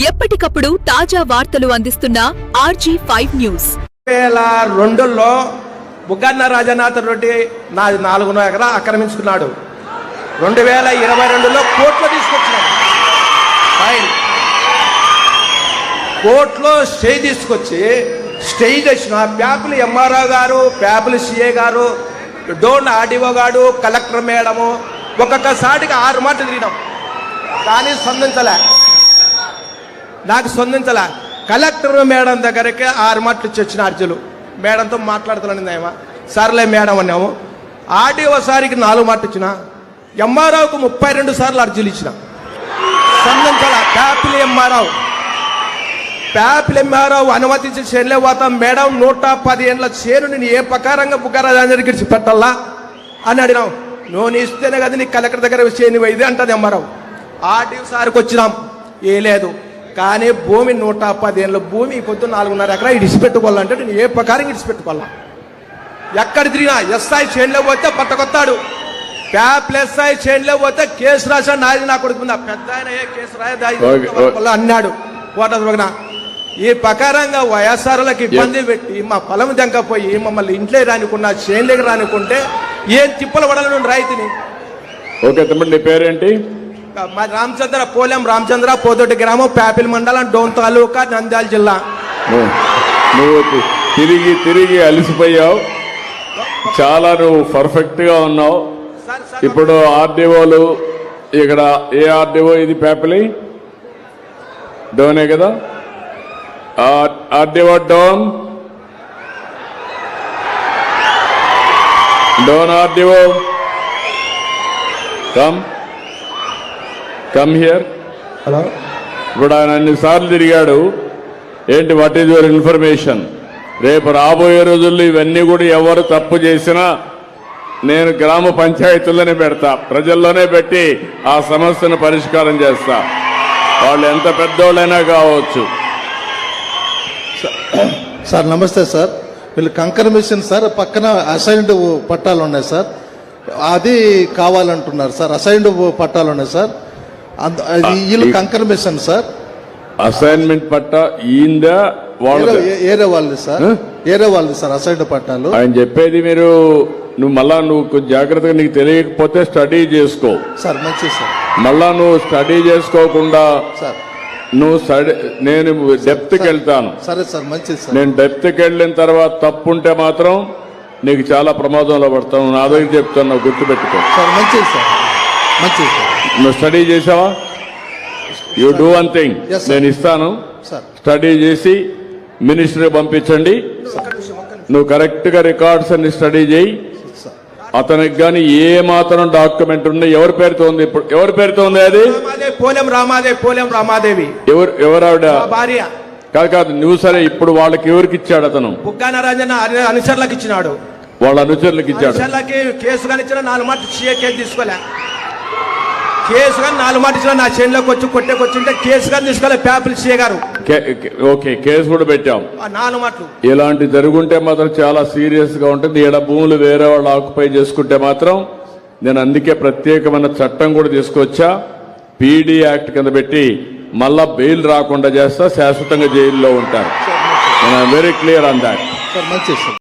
ఎప్పటికప్పుడు తాజా వార్తలు అందిస్తున్న RG5 న్యూస్. 2002లో బుగ్గన్న రాజనాథ్ రెడ్డి 4 ఎకరా ఆక్రమించుకున్నాడు. 2022లో కోర్టులో తీసుకొచ్చినాడు. కోర్టులో స్టే తీసుకొచ్చి స్టే చేసిన ప్యాపుల్ ఎంఆర్ఓ గారు, ప్యాపుల్ సిఏ గారు, డోన్ ఆర్డీఓ గారు, కలెక్టర్ మేడము ఒక్కొక్కసారిగా 6 మాటలు తిరిగినాం. కానీ నాకు స్పందించలే. కలెక్టర్ మేడం దగ్గరికి 6 మాటలు ఇచ్చి వచ్చిన అర్జులు. మేడంతో మాట్లాడుతున్నాను ఏమో, సర్లే మేడం అన్నాము. ఆర్డీఓ సారికి 4 మాటలు ఇచ్చిన, ఎంఆర్ఓకు 32 సార్లు అర్జీలు ఇచ్చిన, స్పందించాల. ప్యాపిల్ ఎంఆర్ఓ అనుమతించి చేనులే పోతాం మేడం, 110 ఏళ్ళ చేను నేను ఏ ప్రకారంగా బుగ్గరాజానికి ఇచ్చి పెట్టాలా అని అడిగినాం. నువ్వు ఇస్తేనే కదా నీకు కలెక్టర్ దగ్గర చేయని ఇది అంటది ఎంఆర్ఓ. ఆర్డీఓ సార్కి వచ్చినాం, ఏ లేదు. కానీ భూమి 110 ఏళ్ళ భూమి పొద్దు 4.5 ఎకరా ఇడిచిపెట్టుకోవాలంటే నేను ఏ ప్రకారం ఇడిచిపెట్టుకోవాలా? ఎక్కడ తిరిగినా ఎస్ఐ చేనులో పోతే పట్టకొత్తాడు, ప్యాప్ల ఎస్ఐ చేనులో పోతే కేసు రాశాడు. నాది నా కొడుకు పెద్ద ఆయన ఏ కేసు రాయదా అన్నాడు కోట. ఈ ప్రకారంగా వైఎస్ఆర్లకు ఇబ్బంది పెట్టి మా పొలం దెంకపోయి మమ్మల్ని ఇంట్లో రానుకున్నా చేనులోకి రానుకుంటే ఏం తిప్పలు పడాలని రైతుని. ఓకే తమ్ముడు, నీ పేరేంటి? మా రామచంద్ర, పోలెం రామచంద్ర, పోదొడ్డి గ్రామం, ప్యాపిల్ మండలం, డోన్ తాలూకా, నంద్యాల జిల్లా. నువ్వు తిరిగి అలసిపోయావు, చాలా నువ్వు పర్ఫెక్ట్ గా ఉన్నావు. ఇప్పుడు ఆర్డీఓలు ఇక్కడ ఏ ఆర్డీఓ ఇది? ప్యాపిలి డోనే కదా? RDO Dhone RDO come here. Hello. ఇప్పుడు ఆయన అన్నిసార్లు తిరిగాడు. ఏంటి, వాట్ ఈజ్ యువర్ ఇన్ఫర్మేషన్? రేపు రాబోయే రోజుల్లో ఇవన్నీ కూడా ఎవరు తప్పు చేసినా నేను గ్రామ పంచాయతీల్లోనే పెడతా, ప్రజల్లోనే పెట్టి ఆ సమస్యను పరిష్కారం చేస్తా, వాళ్ళు ఎంత పెద్దోళ్ళైనా కావచ్చు. సార్ నమస్తే సార్. వీళ్ళు కంకర్ మిషన్ సార్, పక్కన అసైన్డ్ పట్టాలు ఉన్నాయి సార్, అది కావాలంటున్నారు సార్. అసైన్డ్ పట్టాలు ఉన్నాయి సార్, వీళ్ళు కంకర్ మిషన్ సార్. అసైన్మెంట్ పట్టా ఈందా ఏరే వాళ్ళది సార్, ఏరే వాళ్ళది సార్ అసైన్డ్ పట్టాలు. ఆయన చెప్పేది నువ్వు మళ్ళా నువ్వు జాగ్రత్తగా, నీకు తెలియకపోతే స్టడీ చేసుకో సార్. మంచిది సార్. మళ్ళా నువ్వు స్టడీ చేసుకోకుండా సార్ నేను డెప్త్కి వెళ్తాను. సరే సార్, మంచిది సార్. నేను డెప్త్కి వెళ్ళిన తర్వాత తప్పుంటే మాత్రం నీకు చాలా ప్రమాదంలో పడతాను. నా దగ్గర చెప్తాను, గుర్తుపెట్టుకో సార్. మంచిది సార్, మంచిది సార్. నువ్వు స్టడీ చేసావా? యూ డూ వన్ థింగ్, నేను ఇస్తాను, స్టడీ చేసి మినిస్టర్కి పంపించండి. నువ్వు కరెక్ట్ గా రికార్డ్స్ అన్ని స్టడీ చేయి. అతనికి కానీ ఏ మాత్రం డాక్యుమెంట్ ఉంది, ఎవరి పేరుతో ఉంది? ఇప్పుడు ఎవరి పేరుతో ఉంది అది? పోలెం రామాదేవి. ఎవరు ఆవిడ? భార్య. కాదు నువ్వు. సరే, ఇప్పుడు వాళ్ళకి ఎవరికి ఇచ్చాడు అతను? బుగ్గన రాజన్న అనుచరులకు ఇచ్చినాడు. వాళ్ళ అనుచరులకు ఇచ్చాడు. కేసు కానీ ఇచ్చిన 4 మాటలు కేసు తీసుకోలే. కేసు కానీ 4 మాటలు ఇచ్చిన, నా చేనులోకి వచ్చి కొట్టేకొచ్చింటే కేసు కానీ తీసుకోలే ప్యాపిల్ సిఏ గారు. ఓకే, కేసు కూడా పెట్టాం. 4 మాటలు ఇలాంటి జరుగుంటే మాత్రం చాలా సీరియస్ గా ఉంటుంది. ఈడ భూములు వేరే వాళ్ళు ఆక్యుపై చేసుకుంటే మాత్రం నేను అందుకే ప్రత్యేకమైన చట్టం కూడా తీసుకొచ్చా, పీడీ యాక్ట్ కింద పెట్టి మళ్ళా బెయిల్ రాకుండా చేస్తా, శాశ్వతంగా జైల్లో ఉంటారు. Very clear on that. మంచిది సార్.